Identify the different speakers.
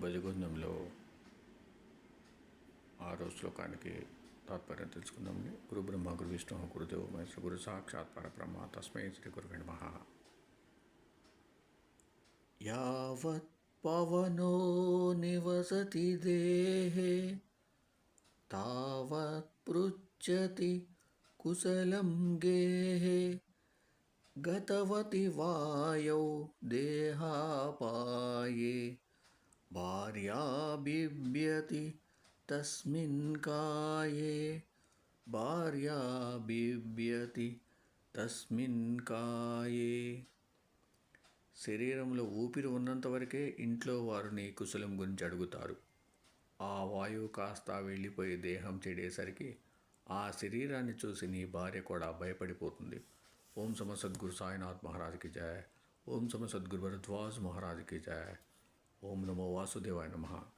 Speaker 1: భజగోందంలో 6వ శ్లోకానికి తాత్పర్యం తెలుసుకుందామండి. గురు బ్రహ్మ గురు విష్ణు గురుదేవ మహేశ్వర గురు సాక్షాత్ పరబ్రహ్మ తస్మై శ్రీ గురువే నమః. యావత్ పవనో నివసతి దేహే తావత్ పృచ్ఛతి కుశలం గేహే గతవతి వాయౌ దేహాపాయే భార్యా బిభ్యతి తస్మిన్ కాయే భార్యా బిభ్యతి తస్మిన్ కాయే. శరీరంలో ఊపిరి ఉన్నంత వరకే ఇంట్లో వారు నీ కుశలం గురించి అడుగుతారు. ఆ వాయువు కాస్త వెళ్ళిపోయి దేహం చెడేసరికి ఆ శరీరాన్ని చూసి నీ భార్య కూడా భయపడిపోతుంది. ఓం సమ సద్గురు సాయినాథ్ మహారాజ్కి జయ. ఓం సమ సద్గురు భరద్వాజ్ మహారాజ్కి జయ. ఓం నమో వాసుదేవాయ నమః.